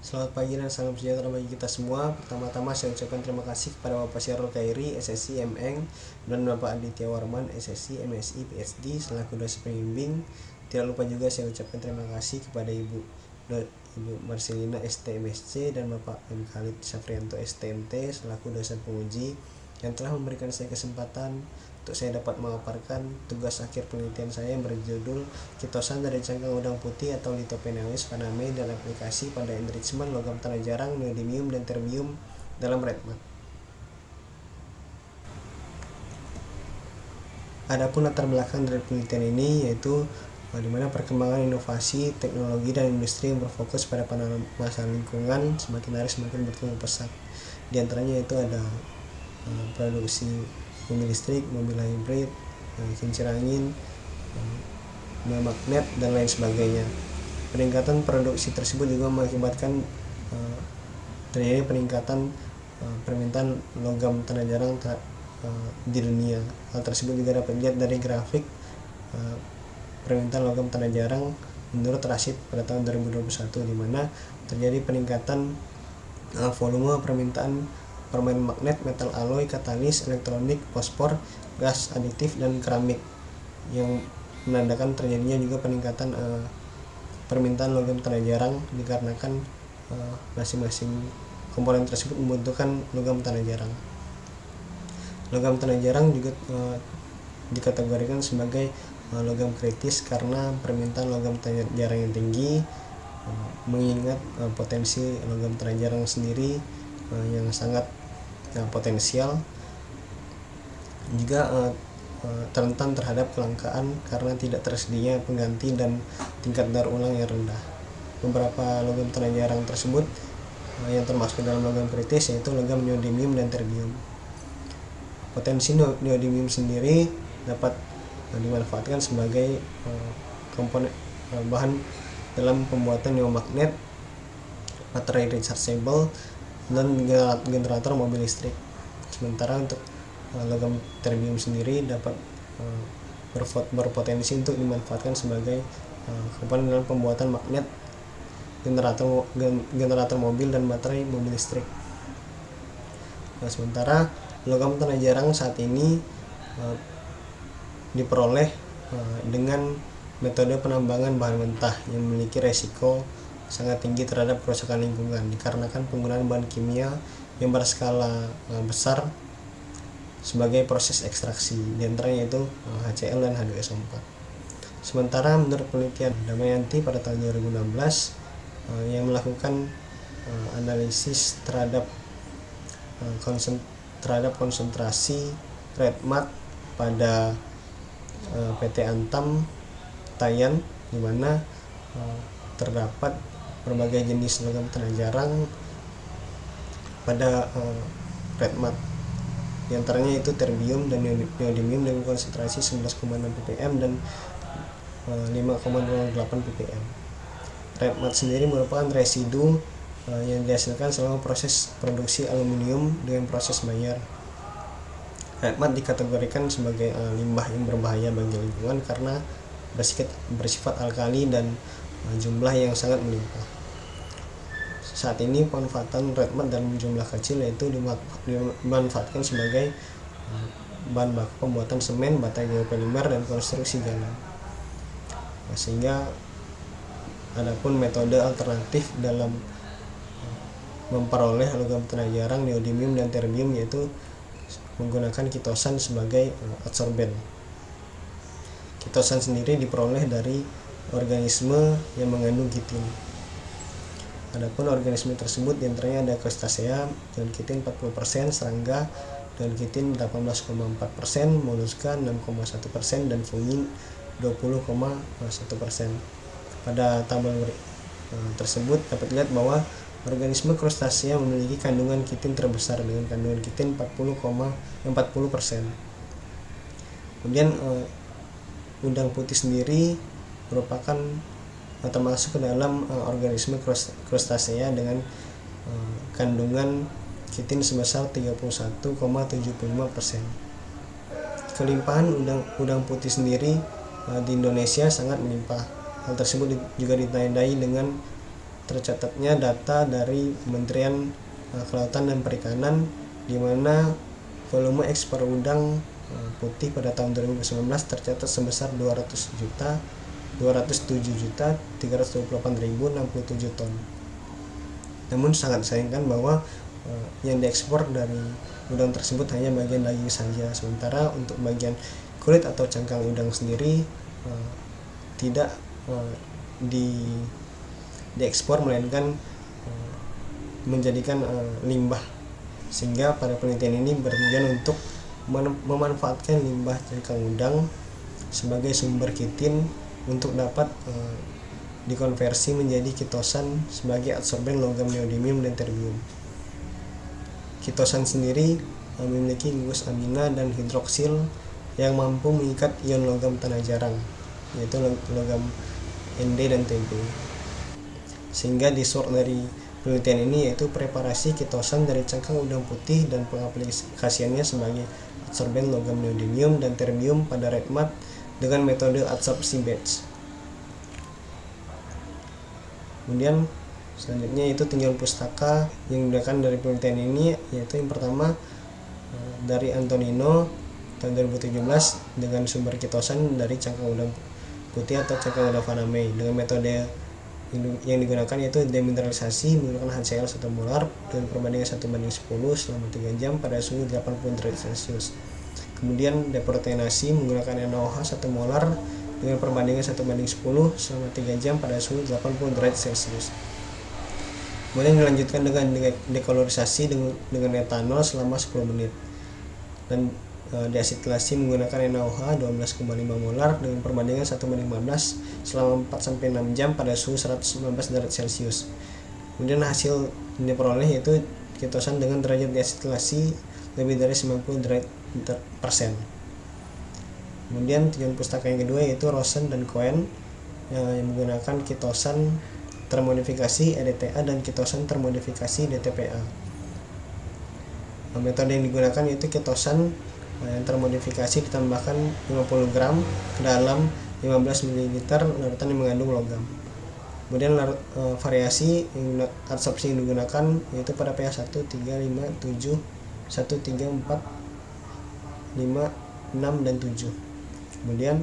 Selamat pagi dan salam sejahtera bagi kita semua. Pertama-tama saya ucapkan terima kasih kepada Bapak Syarul Khairi, SSI MN, dan Bapak Aditya Warman, SSI MSI PhD selaku dosen pembimbing. Tidak lupa juga saya ucapkan terima kasih kepada Ibu Marcelina STMSC dan Bapak M. Khalid Safrianto STMT selaku dosen penguji yang telah memberikan saya kesempatan untuk saya dapat memaparkan tugas akhir penelitian saya yang berjudul kitosan dari cangkang udang putih atau Lithopenaeus paname dan aplikasi pada enrichment logam tanah jarang, neodymium dan terbium dalam red mud. Adapun latar belakang dari penelitian ini yaitu di mana perkembangan inovasi, teknologi dan industri yang berfokus pada penanganan masalah lingkungan semakin hari semakin berkembang pesat. Di antaranya itu ada produksi mobil listrik, mobil hybrid, kincir angin, magnet dan lain sebagainya. Peningkatan produksi tersebut juga mengakibatkan terjadi peningkatan permintaan logam tanah jarang di dunia. Hal tersebut juga dapat dilihat dari grafik permintaan logam tanah jarang menurut Rashid pada tahun 2021, di mana terjadi peningkatan volume permintaan permain magnet, metal alloy, katalis, elektronik, fosfor, gas aditif, dan keramik, yang menandakan terjadinya juga peningkatan permintaan logam tanah jarang dikarenakan masing-masing komponen tersebut membutuhkan logam tanah jarang. Logam tanah jarang juga dikategorikan sebagai logam kritis karena permintaan logam tanah jarang yang tinggi, mengingat potensi logam tanah jarang sendiri yang sangat potensial, juga rentan terhadap kelangkaan karena tidak tersedianya pengganti dan tingkat daur ulang yang rendah. Beberapa logam tanah jarang tersebut yang termasuk dalam logam kritis yaitu logam neodymium dan terbium. Potensi neodymium sendiri dapat dimanfaatkan sebagai komponen bahan dalam pembuatan neomagnet, baterai rechargeable, dan generator mobil listrik. Sementara untuk logam terbium sendiri dapat berpotensi untuk dimanfaatkan sebagai komponen dalam pembuatan magnet, generator mobil, dan baterai mobil listrik. Sementara logam tanah jarang saat ini diperoleh dengan metode penambangan bahan mentah yang memiliki resiko sangat tinggi terhadap kerusakan lingkungan dikarenakan penggunaan bahan kimia yang berskala besar sebagai proses ekstraksi, diantaranya yaitu HCl dan H2SO4. Sementara menurut penelitian Damayanti pada tahun 2016 yang melakukan analisis terhadap konsentrasi red mud pada PT Antam Tayan, di mana terdapat berbagai jenis logam tanah jarang pada red mud, di antaranya itu terbium dan neodymium dengan konsentrasi 11,6 ppm dan 5,08 ppm. Red mud sendiri merupakan residu yang dihasilkan selama proses produksi aluminium dengan proses Mayer. Red mud dikategorikan sebagai limbah yang berbahaya bagi lingkungan karena bersifat alkali dan jumlah yang sangat melimpah. Saat ini pemanfaatan red mud dalam jumlah kecil yaitu dimanfaatkan sebagai bahan baku pembuatan semen, bata geopolimer, dan konstruksi jalan. Sehingga adapun metode alternatif dalam memperoleh logam tanah jarang, neodymium dan terbium yaitu menggunakan kitosan sebagai adsorben. Kitosan sendiri diperoleh dari organisme yang mengandung kitin. Adapun organisme tersebut diantaranya ada Crustacea dengan kitin 40%, serangga dengan kitin 18,4%, moluska 6,1%, dan fungi 20,1%. Pada tabel tersebut dapat dilihat bahwa organisme Crustacea memiliki kandungan kitin terbesar dengan kandungan kitin 40%. Kemudian udang putih sendiri merupakan termasuk ke dalam organisme Crustacea dengan kandungan kitin sebesar 31,75%. Kelimpahan udang putih sendiri di Indonesia sangat melimpah. Hal tersebut juga ditandai dengan tercatatnya data dari Kementerian Kelautan dan Perikanan, di mana volume ekspor udang putih pada tahun 2019 tercatat sebesar 207.328.067 ton. Namun sangat disayangkan bahwa yang diekspor dari udang tersebut hanya bagian daging saja, sementara untuk bagian kulit atau cangkang udang sendiri tidak diekspor, melainkan menjadikan limbah, sehingga pada penelitian ini bertujuan untuk memanfaatkan limbah cangkang udang sebagai sumber kitin untuk dapat dikonversi menjadi kitosan sebagai adsorben logam neodymium dan terbium. Kitosan sendiri memiliki gugus amina dan hidroksil yang mampu mengikat ion logam tanah jarang, yaitu logam Nd dan Tb. Sehingga di source dari penelitian ini yaitu preparasi kitosan dari cangkang udang putih dan pengaplikasiannya sebagai adsorben logam neodymium dan terbium pada red mud dengan metode adsorpsi batch. Kemudian selanjutnya itu tinjauan pustaka yang digunakan dari penelitian ini, yaitu yang pertama dari Antonino tahun 2017 dengan sumber kitosan dari cangkang udang putih atau cangkang udang Vanamae dengan metode yang digunakan yaitu demineralisasi menggunakan HCl 1 molar dengan perbandingan 1:10 selama 3 jam pada suhu 80 derajat Celcius. Kemudian deproteinasi menggunakan NaOH 1 molar dengan perbandingan 1:10 selama 3 jam pada suhu 80 derajat Celcius. Kemudian dilanjutkan dengan dekolorisasi dengan etanol selama 10 menit. Dan deasetilasi menggunakan NaOH 12,5 molar dengan perbandingan 1:15 selama 4-6 jam pada suhu 119 derajat Celcius. Kemudian hasil yang diperoleh yaitu kitosan dengan derajat deasetilasi lebih dari 90 derajat persen. Kemudian tujuan pustaka yang kedua yaitu Rosen dan Cohen yang menggunakan kitosan termodifikasi EDTA dan kitosan termodifikasi DTPA. Metode yang digunakan yaitu kitosan yang termodifikasi ditambahkan 50 gram ke dalam 15 ml larutan yang mengandung logam. Kemudian variasi adsorpsi yang digunakan yaitu pada pH 1, 3, 5, 7, 1, 3, 4, 5, 6, dan 7. Kemudian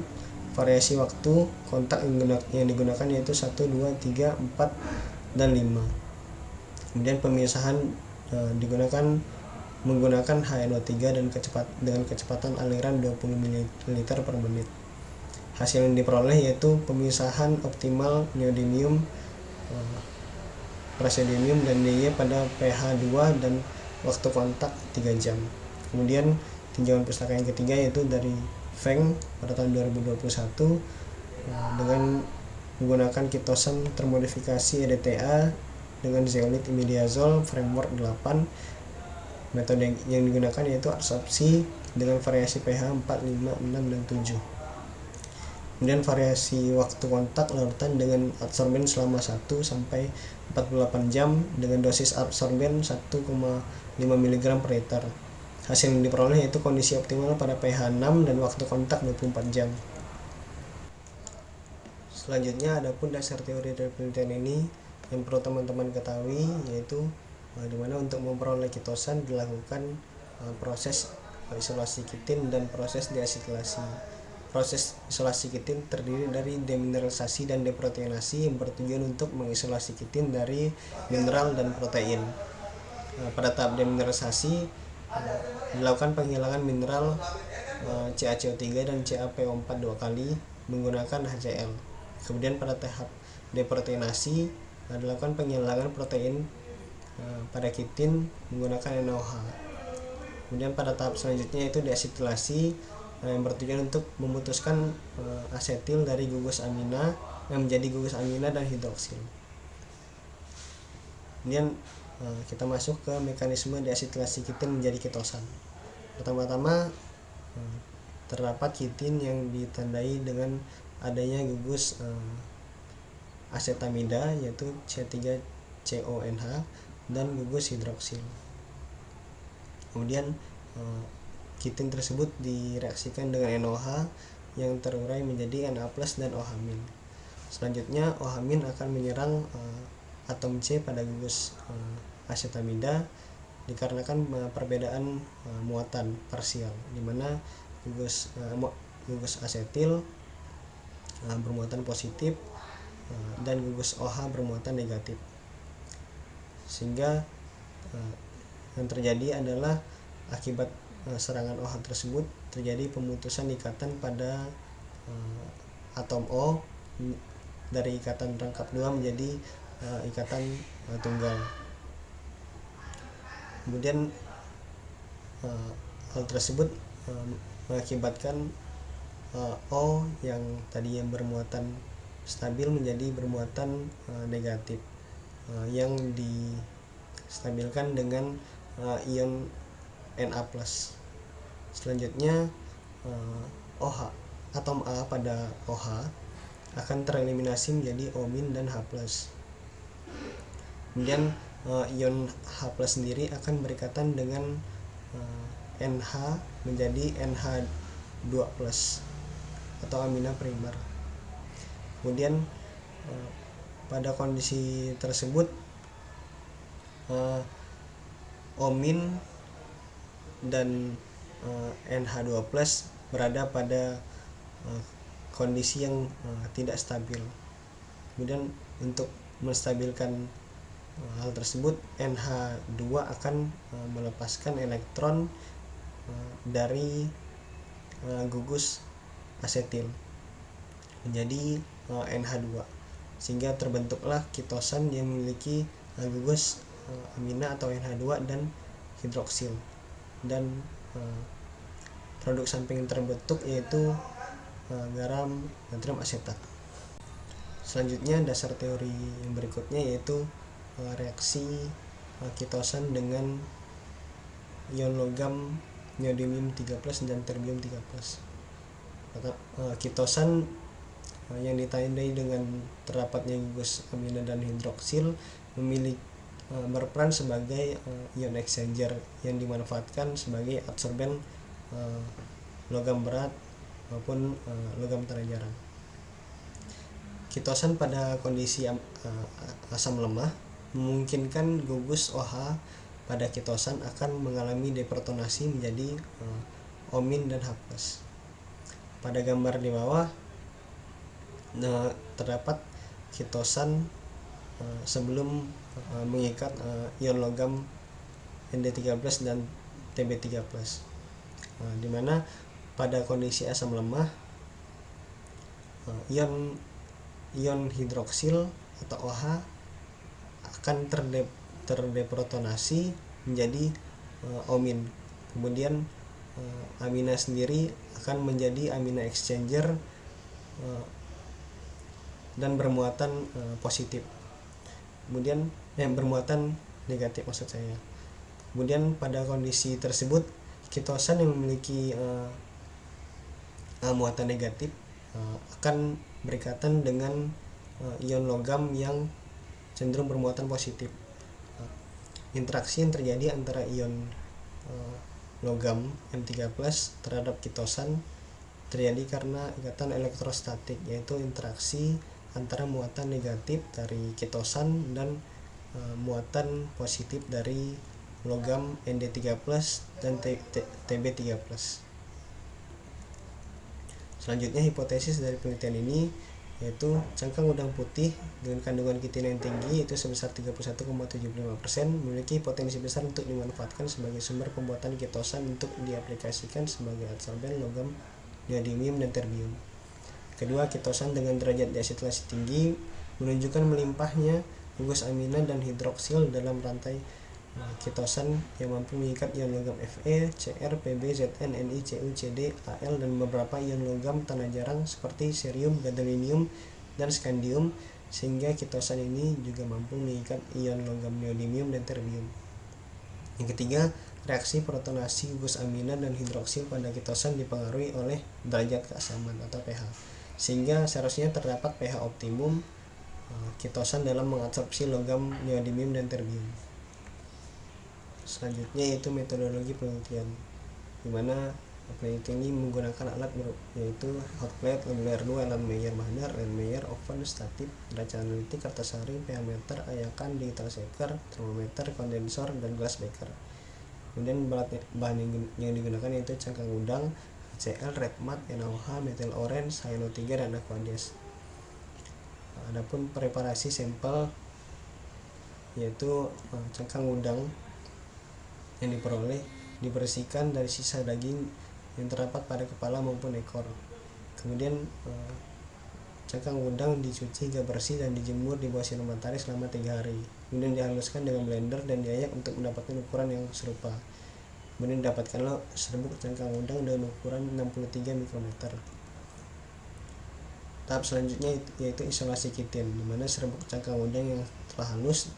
variasi waktu kontak yang digunakan yaitu 1, 2, 3, 4, dan 5. Kemudian pemisahan digunakan menggunakan HNO3 dengan kecepatan aliran 20 ml per menit. Hasil yang diperoleh yaitu pemisahan optimal neodymium, praseodymium, dan Dy pada pH 2 dan waktu kontak 3 jam. Kemudian tinjauan pustaka yang ketiga yaitu dari Feng pada tahun 2021 dengan menggunakan kitosan termodifikasi EDTA dengan zeolit imidiazol framework 8. Metode yang digunakan yaitu adsorpsi dengan variasi pH 4, 5, 6, dan 7. Kemudian variasi waktu kontak larutan dengan adsorben selama 1 sampai 48 jam dengan dosis adsorben 1,5 mg per liter. Hasil yang diperoleh yaitu kondisi optimal pada pH 6 dan waktu kontak 24 jam. Selanjutnya adapun dasar teori dari penelitian ini yang perlu teman-teman ketahui yaitu di mana untuk memperoleh kitosan dilakukan proses isolasi kitin dan proses deasetilasi. Proses isolasi kitin terdiri dari demineralisasi dan deproteinasi yang bertujuan untuk mengisolasi kitin dari mineral dan protein. Pada tahap demineralisasi dilakukan penghilangan mineral CaCO3 dan CaPO4 2 kali menggunakan HCl. Kemudian pada tahap deproteinasi dilakukan penghilangan protein pada kitin menggunakan NaOH. Kemudian pada tahap selanjutnya itu deasetilasi yang bertujuan untuk memutuskan asetil dari gugus amina yang menjadi gugus amina dan hidroksil. Kemudian kita masuk ke mekanisme deasetilasi kitin menjadi kitosan. Pertama-tama terdapat kitin yang ditandai dengan adanya gugus asetamida yaitu C3CONH dan gugus hidroksil. Kemudian kitin tersebut direaksikan dengan NOH yang terurai menjadi Na+ dan OH-. Selanjutnya OH- akan menyerang atom C pada gugus asetamida dikarenakan perbedaan muatan parsial, di mana gugus asetil bermuatan positif dan gugus OH bermuatan negatif, sehingga yang terjadi adalah akibat serangan OH tersebut terjadi pemutusan ikatan pada atom O dari ikatan rangkap 2 menjadi ikatan tunggal. Kemudian hal tersebut mengakibatkan O yang tadi yang bermuatan stabil menjadi bermuatan negatif, yang distabilkan dengan ion Na+. Selanjutnya OH, atom A pada OH akan tereliminasi menjadi O- dan H+. Kemudian ion H+ sendiri akan berikatan dengan NH menjadi NH2+ atau amina primer. Kemudian pada kondisi tersebut O- dan NH2+ berada pada kondisi yang tidak stabil. Kemudian untuk menstabilkan hal tersebut, NH2 akan melepaskan elektron dari gugus asetil menjadi NH2, sehingga terbentuklah kitosan yang memiliki gugus amina atau NH2 dan hidroksil, dan produk samping yang terbentuk yaitu garam natrium asetat. Selanjutnya dasar teori yang berikutnya yaitu reaksi kitosan dengan ion logam neodymium 3+ dan terbium 3+. Kitosan yang ditandai dengan terapatnya gugus amina dan hidroksil berperan sebagai ion exchanger yang dimanfaatkan sebagai adsorben logam berat maupun logam tanah jarang. Kitosan pada kondisi asam lemah memungkinkan gugus OH pada kitosan akan mengalami deprotonasi menjadi O- dan H+. Pada gambar di bawah terdapat kitosan sebelum mengikat ion logam Nd3+ dan Tb3+, di mana pada kondisi asam lemah ion hidroksil atau OH akan terdeprotonasi menjadi O-. Kemudian amina sendiri akan menjadi amina exchanger dan bermuatan positif. Kemudian bermuatan negatif maksud saya. Kemudian pada kondisi tersebut kitosan yang memiliki muatan negatif akan berikatan dengan ion logam yang cenderung bermuatan positif. Interaksi yang terjadi antara ion logam M3+ terhadap kitosan terjadi karena ikatan elektrostatik, yaitu interaksi antara muatan negatif dari kitosan dan muatan positif dari logam Nd3+ dan Tb3+. Selanjutnya hipotesis dari penelitian ini yaitu cangkang udang putih dengan kandungan kitin yang tinggi yaitu sebesar 31,75% memiliki potensi besar untuk dimanfaatkan sebagai sumber pembuatan kitosan untuk diaplikasikan sebagai adsorben logam neodymium dan terbium. Kedua, kitosan dengan derajat deasetilasi tinggi menunjukkan melimpahnya gugus amina dan hidroksil dalam rantai kitosan yang mampu mengikat ion logam Fe, Cr, Pb, Zn, Ni, Cu, Cd, Al dan beberapa ion logam tanah jarang seperti cerium, gadolinium, dan scandium, sehingga kitosan ini juga mampu mengikat ion logam neodymium dan terbium. Yang ketiga, reaksi protonasi gugus amina dan hidroksil pada kitosan dipengaruhi oleh derajat keasaman atau pH, sehingga seharusnya terdapat pH optimum kitosan dalam mengabsorpsi logam neodymium dan terbium. Selanjutnya yaitu metodologi penelitian, di mana Peneliti ini menggunakan alat yaitu hot plate, layer 2, Erlenmeyer Mahner, Erlenmeyer oven, statif, derajat analitik, kertasari, pH meter, ayakan, digital shaker, termometer, kondensor, dan glass beaker. Kemudian bahan yang digunakan yaitu cangkang udang, HCl, red mud, NaOH, methyl orange, cyano3, dan aqueous. Adapun preparasi sampel yaitu cangkang udang yang diperoleh dibersihkan dari sisa daging yang terdapat pada kepala maupun ekor. Kemudian cangkang udang dicuci hingga bersih dan dijemur di bawah sinar matahari selama 3 hari. Kemudian dihaluskan dengan blender dan diayak untuk mendapatkan ukuran yang serupa. Kemudian dapatkanlah serbuk cangkang udang dengan ukuran 63 mikrometer. Tahap selanjutnya yaitu isolasi kitin, di mana serbuk cangkang udang yang telah halus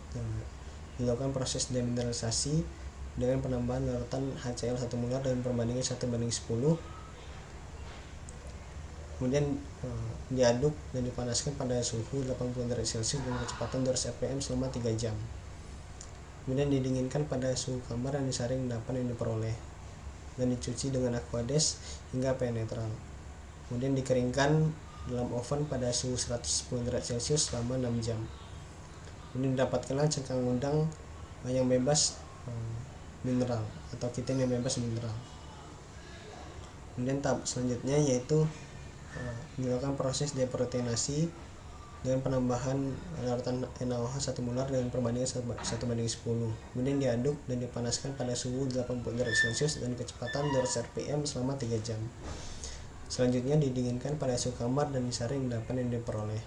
dilakukan proses demineralisasi dengan penambahan larutan HCl 1 molar dengan perbandingan 1:10. Kemudian diaduk dan dipanaskan pada suhu 80 derajat Celcius dengan kecepatan 200 rpm selama 3 jam. Kemudian didinginkan pada suhu kamar dan disaring endapan yang diperoleh dan dicuci dengan aqueous hingga pH netral. Kemudian dikeringkan dalam oven pada suhu 110 derajat Celcius selama 6 jam. Kemudian didapatkanlah cangkang udang yang bebas mineral atau kitin yang bebas mineral. Kemudian tahap selanjutnya yaitu dilakukan proses deproteinasi dengan penambahan larutan NaOH 1 molar dengan perbandingan 1:10. Kemudian diaduk dan dipanaskan pada suhu 80 derajat Celcius dan kecepatan 200 rpm selama 3 jam. Selanjutnya didinginkan pada suhu kamar dan disaring endapan yang diperoleh.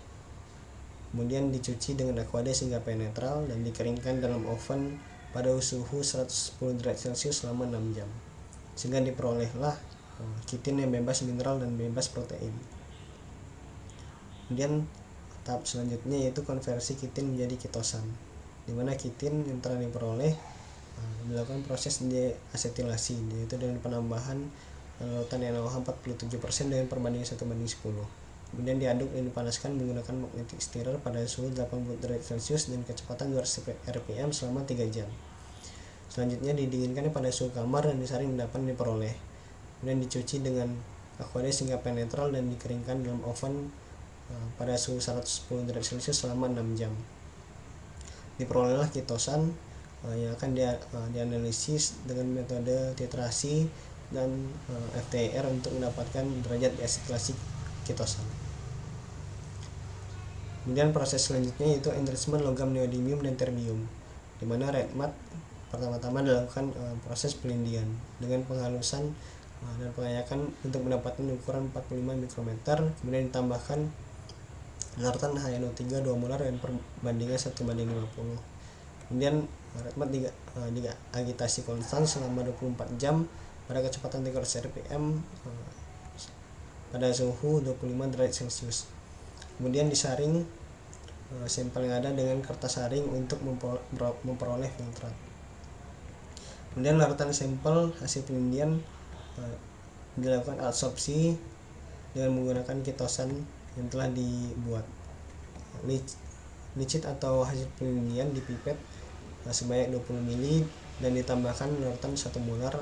Kemudian dicuci dengan aqueous hingga pH netral dan dikeringkan dalam oven pada suhu 110 derajat Celcius selama 6 jam. Sehingga diperolehlah kitin yang bebas mineral dan bebas protein. Kemudian tahap selanjutnya yaitu konversi kitin menjadi kitosan, di mana kitin yang telah diperoleh dilakukan proses deasetilasi, yaitu dengan penambahan larutan NaOH 47% dengan perbandingan 1:10. Kemudian diaduk dan dipanaskan menggunakan magnetic stirrer pada suhu 80 derajat Celcius dan kecepatan 200 rpm selama 3 jam. Selanjutnya didinginkan pada suhu kamar dan disaring endapan yang diperoleh. Kemudian dicuci dengan aqueous hingga pH netral dan dikeringkan dalam oven pada suhu 110 derajat Celcius selama 6 jam. Diperolehlah kitosan yang akan dianalisis dengan metode titrasi dan FTIR untuk mendapatkan derajat deasetilasi kitosan. Kemudian proses selanjutnya yaitu enrichment logam neodymium dan terbium, di mana red mud pertama-tama dilakukan proses pelindian dengan penghalusan dan pengayakan untuk mendapatkan ukuran 45 mikrometer. Kemudian ditambahkan larutan HNO3 2 molar dengan perbandingan 1:50. Kemudian red mud diagitasi konstan selama 24 jam pada kecepatan 300 rpm pada suhu 25 derajat Celcius. Kemudian disaring sampel yang ada dengan kertas saring untuk memperoleh filtrat. Kemudian larutan sampel hasil pelindian dilakukan adsorpsi dengan menggunakan kitosan yang telah dibuat. Licit atau hasil pelindian dipipet sebanyak 20 ml dan ditambahkan larutan 1 molar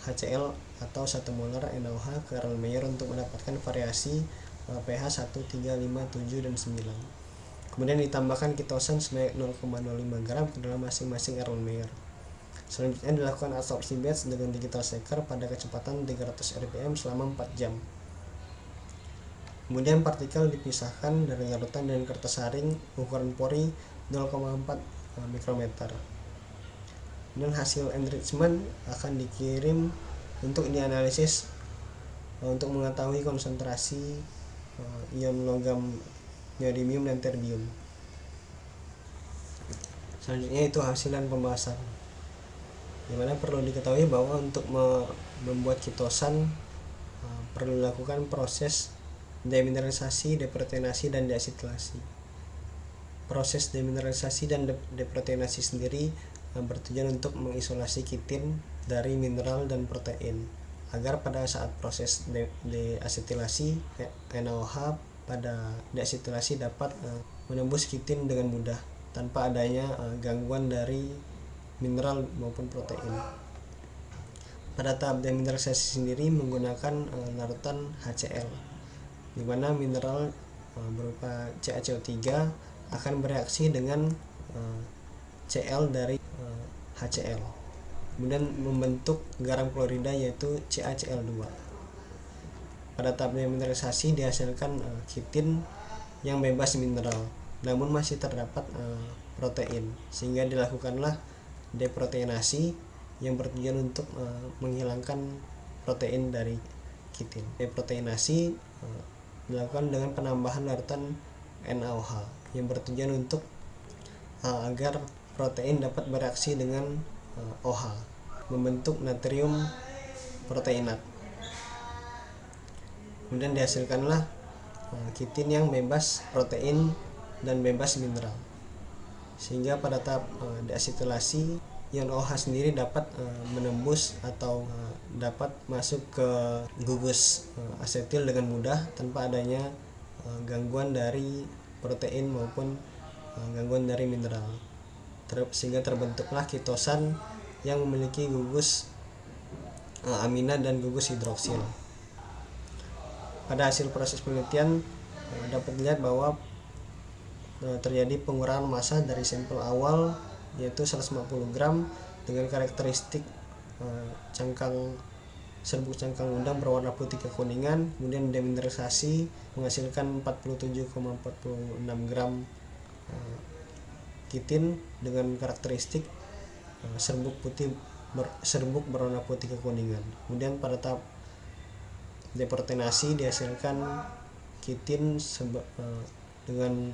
HCl atau 1 molar NaOH ke Erlenmeyer untuk mendapatkan variasi pH 1, 3, 5, 7, dan 9. Kemudian ditambahkan kitosan sebanyak 0,05 gram ke dalam masing-masing Erlenmeyer. Selanjutnya dilakukan adsorpsi batch dengan digital shaker pada kecepatan 300 rpm selama 4 jam. Kemudian partikel dipisahkan dari larutan dengan kertas saring ukuran pori 0,4 mikrometer. Dan hasil enrichment akan dikirim untuk dianalisis untuk mengetahui konsentrasi ion logam neodymium dan terbium. Selanjutnya itu hasil dan pembahasan, dimana perlu diketahui bahwa untuk membuat kitosan perlu dilakukan proses demineralisasi, deproteinasi, dan deasetilasi. Proses demineralisasi dan deproteinasi sendiri bertujuan untuk mengisolasi kitin dari mineral dan protein agar pada saat proses deasetilasi NaOH pada deasetilasi dapat menembus kitin dengan mudah tanpa adanya gangguan dari mineral maupun protein. Pada tahap demineralisasi sendiri menggunakan larutan HCl, di mana mineral berupa CaCO3 akan bereaksi dengan Cl dari HCl, kemudian membentuk garam klorida yaitu CaCl2. Pada tahap demineralisasi dihasilkan kitin yang bebas mineral, namun masih terdapat protein, sehingga dilakukanlah deproteinasi yang bertujuan untuk menghilangkan protein dari kitin. Deproteinasi dilakukan dengan penambahan larutan NaOH yang bertujuan untuk agar protein dapat bereaksi dengan OH membentuk natrium proteinat. Kemudian dihasilkanlah kitin yang bebas protein dan bebas mineral, sehingga pada tahap deasetilasi ion OH sendiri dapat menembus atau dapat masuk ke gugus asetil dengan mudah tanpa adanya gangguan dari protein maupun gangguan dari mineral, sehingga terbentuklah kitosan yang memiliki gugus amina dan gugus hidroksil. Pada hasil proses penelitian dapat dilihat bahwa terjadi pengurangan massa dari sampel awal yaitu 150 gram dengan karakteristik serbuk cangkang undang berwarna putih kekuningan, kemudian demineralisasi menghasilkan 47,46 gram kitin dengan karakteristik serbuk berwarna putih kekuningan. Kemudian pada tahap deproteinasi dihasilkan kitin dengan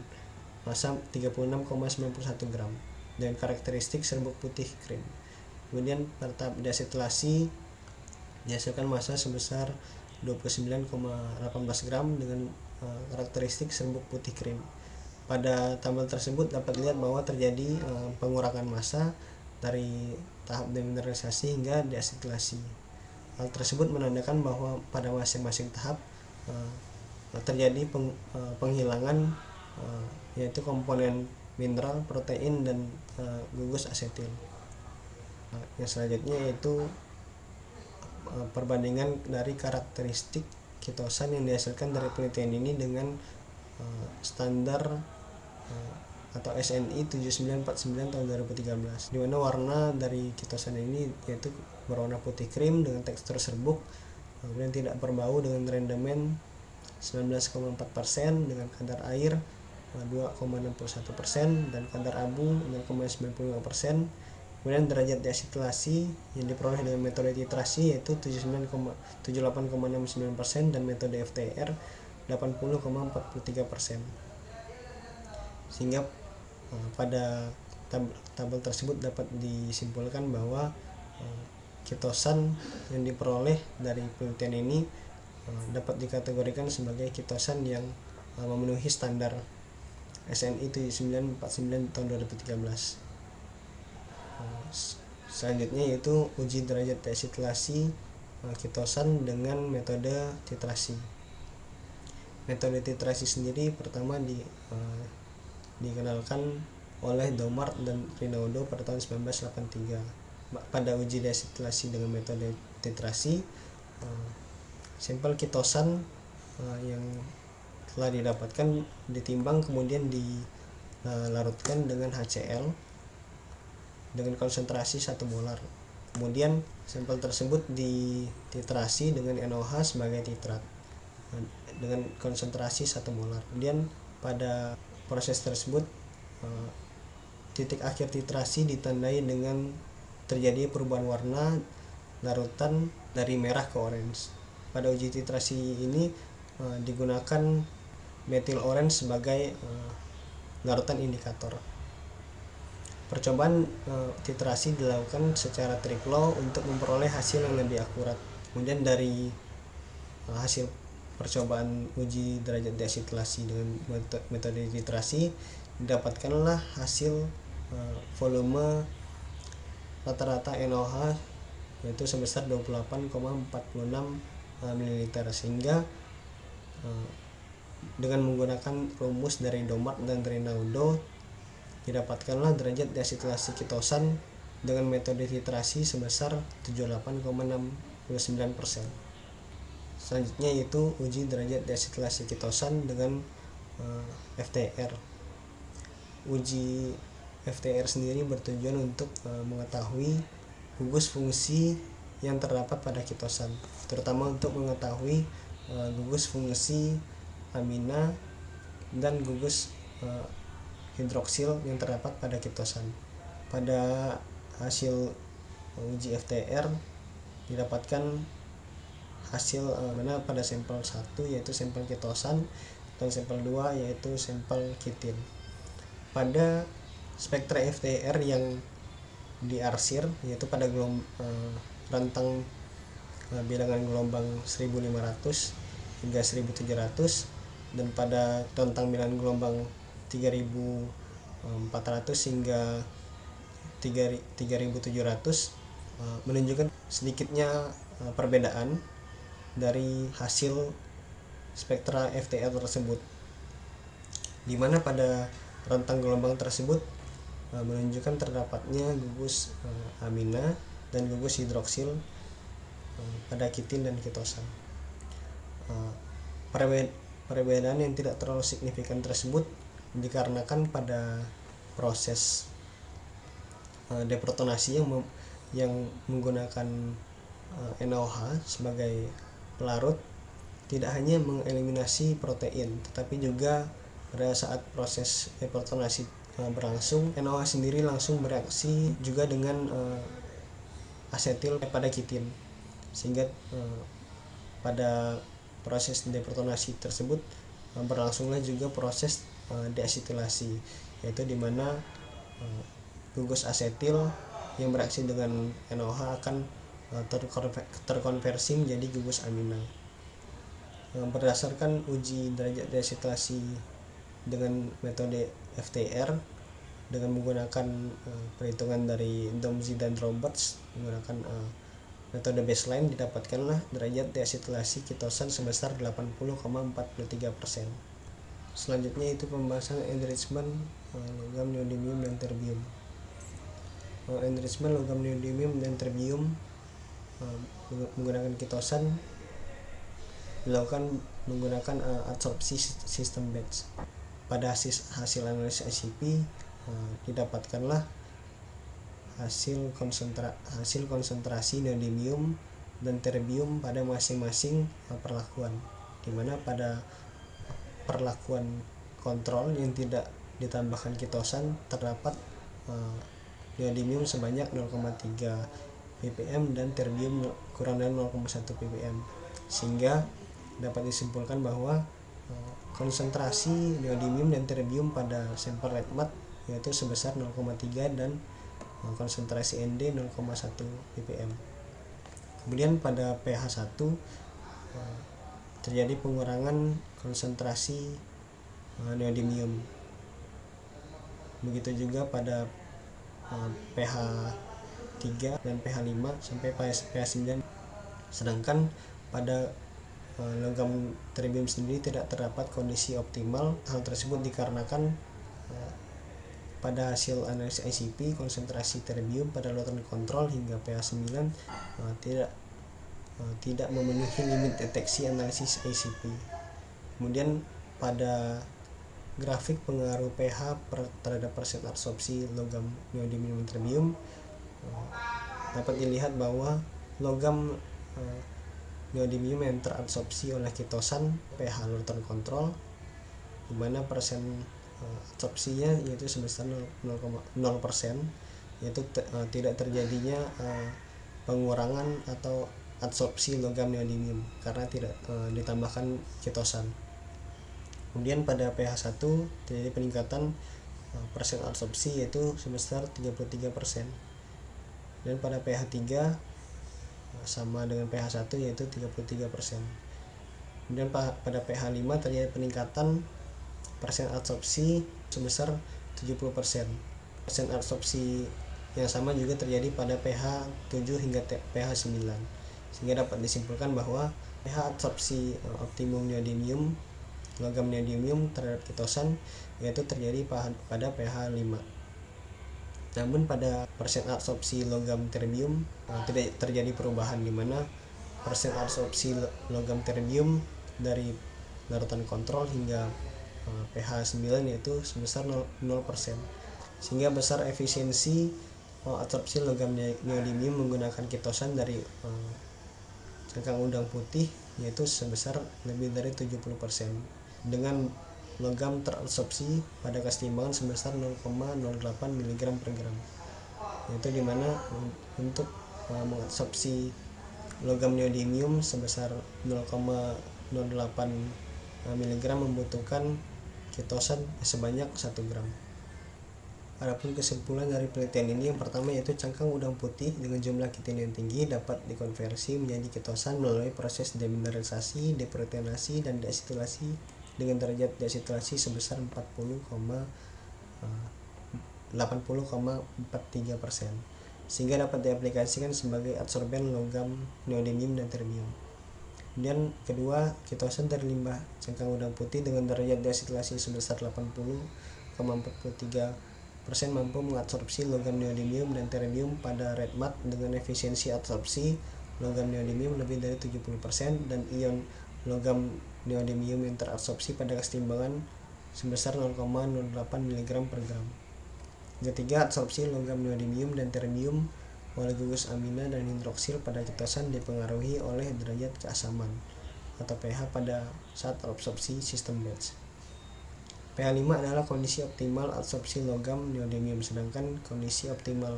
massa 36,91 gram dengan karakteristik serbuk putih krim. Kemudian pada tahap deasetilasi dihasilkan massa sebesar 29,18 gram dengan karakteristik serbuk putih krim. Pada tabel tersebut dapat dilihat bahwa terjadi pengurangan massa dari tahap demineralisasi hingga deasetilasi. Hal tersebut menandakan bahwa pada masing-masing tahap terjadi penghilangan yaitu komponen mineral, protein, dan gugus asetil. Yang selanjutnya yaitu perbandingan dari karakteristik kitosan yang dihasilkan dari penelitian ini dengan standar atau SNI 7949 tahun 2013, di mana warna dari kitosan ini yaitu berwarna putih krim dengan tekstur serbuk, kemudian tidak berbau dengan rendemen 19,4% dengan kadar air 2,61% dan kadar abu 0,95%. Kemudian derajat deasetilasi yang diperoleh dengan metode titrasi yaitu 78,69% dan metode FTR 80,43%. Sehingga pada tabel tersebut dapat disimpulkan bahwa kitosan yang diperoleh dari penelitian ini dapat dikategorikan sebagai kitosan yang memenuhi standar SNI 7949 tahun 2013. Selanjutnya yaitu uji derajat deasetilasi kitosan dengan metode titrasi. Metode titrasi sendiri pertama dikenalkan oleh Domart dan Rinaldo pada tahun 1983. Pada uji deasetilasi dengan metode titrasi, sampel kitosan yang telah didapatkan ditimbang kemudian dilarutkan dengan HCl dengan konsentrasi 1 molar. Kemudian sampel tersebut dititrasi dengan NaOH sebagai titrat dengan konsentrasi 1 molar. Kemudian pada proses tersebut titik akhir titrasi ditandai dengan terjadi perubahan warna larutan dari merah ke orange. Pada uji titrasi ini digunakan metil orange sebagai larutan indikator. Percobaan titrasi dilakukan secara triplo untuk memperoleh hasil yang lebih akurat. Kemudian dari hasil percobaan uji derajat deasetilasi dengan metode titrasi didapatkanlah hasil volume rata-rata NaOH yaitu sebesar 28,46 ml, sehingga dengan menggunakan rumus dari Domart dan Rinaldo didapatkanlah derajat deasetilasi kitosan dengan metode titrasi sebesar 78,69%. Selanjutnya yaitu uji derajat deasetilasi ketosan dengan FTR. Uji FTR sendiri bertujuan untuk mengetahui gugus fungsi yang terdapat pada ketosan, terutama untuk mengetahui gugus fungsi amina dan gugus hidroksil yang terdapat pada ketosan. Pada hasil uji FTR didapatkan hasil mana pada sampel 1 yaitu sampel ketosan dan sampel 2 yaitu sampel kitin. Pada spektra FTR yang diarsir yaitu pada rentang bilangan gelombang 1500 hingga 1700 dan pada rentang bilangan gelombang 3400 hingga 3700 menunjukkan sedikitnya perbedaan dari hasil spektra FTR tersebut, di mana pada rentang gelombang tersebut menunjukkan terdapatnya gugus amina dan gugus hidroksil pada kitin dan ketosan. Perbedaan yang tidak terlalu signifikan tersebut dikarenakan pada proses deprotonasi yang menggunakan NaOH sebagai pelarut tidak hanya mengeliminasi protein, tetapi juga pada saat proses deprotonasi berlangsung, NaOH sendiri langsung bereaksi juga dengan asetil pada kitin, sehingga pada proses deprotonasi tersebut berlangsunglah juga proses deasetilasi, yaitu di mana gugus asetil yang bereaksi dengan NaOH akan terkonversi menjadi gugus amina. Berdasarkan uji derajat deasetilasi dengan metode FTR dengan menggunakan perhitungan dari Domzi dan Roberts menggunakan metode baseline, didapatkanlah derajat deasetilasi ketosan sebesar 80,43%. Selanjutnya itu pembahasan enrichment logam, neodymium dan terbium. Enrichment logam, neodymium dan terbium menggunakan ketosan dilakukan menggunakan adsorpsi sistem batch. Pada hasil analisis ICP didapatkanlah hasil konsentrasi neodymium dan terbium pada masing-masing perlakuan, di mana pada perlakuan kontrol yang tidak ditambahkan ketosan terdapat neodymium sebanyak 0,3 ppm dan terbium kurang dari 0,1 ppm, sehingga dapat disimpulkan bahwa konsentrasi neodymium dan terbium pada sampel red mat yaitu sebesar 0,3 dan konsentrasi ND 0,1 ppm. Kemudian pada pH 1 terjadi pengurangan konsentrasi neodymium. Begitu juga pada pH 3 dan pH 5 sampai pH 9. Sedangkan pada logam terbium sendiri tidak terdapat kondisi optimal. Hal tersebut dikarenakan pada hasil analisis ICP konsentrasi terbium pada loading kontrol hingga pH 9 tidak memenuhi limit deteksi analisis ICP. Kemudian pada grafik pengaruh pH terhadap persen absorpsi logam neodymium terbium dapat dilihat bahwa logam neodymium yang terabsorpsi oleh ketosan pH loading kontrol, di mana persen absorpsinya yaitu sebesar 0%, yaitu tidak terjadinya pengurangan atau absorpsi logam neodymium karena tidak ditambahkan ketosan. Kemudian pada pH 1 terjadi peningkatan persen absorpsi yaitu sebesar 33%. Dan pada pH 3 sama dengan pH 1 yaitu 33%. Kemudian pada pH 5 terjadi peningkatan persen absorpsi sebesar 70%. Persen absorpsi yang sama juga terjadi pada pH 7 hingga pH 9, sehingga dapat disimpulkan bahwa pH absorpsi optimum neodymium logam neodymium terhadap ketosan yaitu terjadi pada pH 5. Namun pada persen absorpsi logam terbium tidak terjadi perubahan, di mana persen absorpsi logam terbium dari larutan kontrol hingga pH 9 yaitu sebesar 0%, sehingga besar efisiensi absorpsi logam neodymium menggunakan kitosan dari cangkang udang putih yaitu sebesar lebih dari 70%, dengan logam terabsorpsi pada keseimbangan sebesar 0,08 mg per gram, yaitu dimana untuk mengabsorpsi logam neodymium sebesar 0,08 mg membutuhkan kitosan sebanyak 1 gram. Adapun kesimpulan dari penelitian ini, yang pertama yaitu cangkang udang putih dengan jumlah kitin yang tinggi dapat dikonversi menjadi kitosan melalui proses demineralisasi, deproteinasi, dan deasetilasi dengan derajat deasetilasi sebesar 80,43%, sehingga dapat diaplikasikan sebagai adsorben logam neodymium dan terbium. Kemudian kedua, kitosan dari limbah cangkang udang putih dengan derajat deasetilasi sebesar 80,43% mampu mengabsorpsi logam neodymium dan terbium pada red mud dengan efisiensi absorpsi logam neodymium lebih dari 70%, dan ion logam neodymium yang terabsorpsi pada keseimbangan sebesar 0,08 mg per gram. Ketiga, absorpsi logam neodymium dan terbium oleh gugus amina dan hidroksil pada kitosan dipengaruhi oleh derajat keasaman atau pH pada saat absorpsi sistem batch. pH 5 adalah kondisi optimal absorpsi logam neodymium, sedangkan kondisi optimal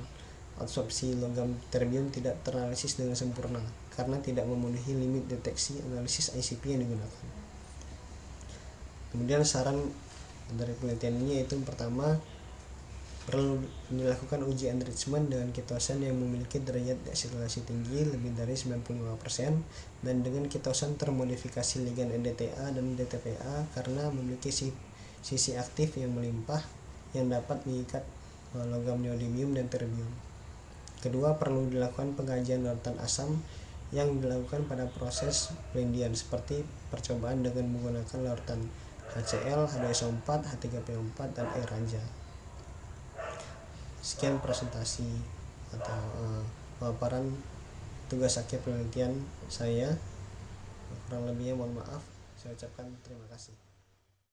absorpsi logam terbium tidak teranalisis dengan sempurna karena tidak memenuhi limit deteksi analisis ICP yang digunakan. Kemudian saran dari penelitian ini yaitu, yang pertama, perlu dilakukan uji enrichment dengan kitosan yang memiliki derajat deasetilasi tinggi lebih dari 95% dan dengan kitosan termodifikasi ligan NDTA dan DTPA karena memiliki sisi aktif yang melimpah yang dapat mengikat logam neodymium dan terbium. Kedua, perlu dilakukan pengkajian larutan asam yang dilakukan pada proses penelitian seperti percobaan dengan menggunakan larutan HCl, H2SO4, H3PO4, dan air raja. Sekian presentasi atau pemaparan tugas akhir penelitian saya. Kurang lebihnya mohon maaf. Saya ucapkan terima kasih.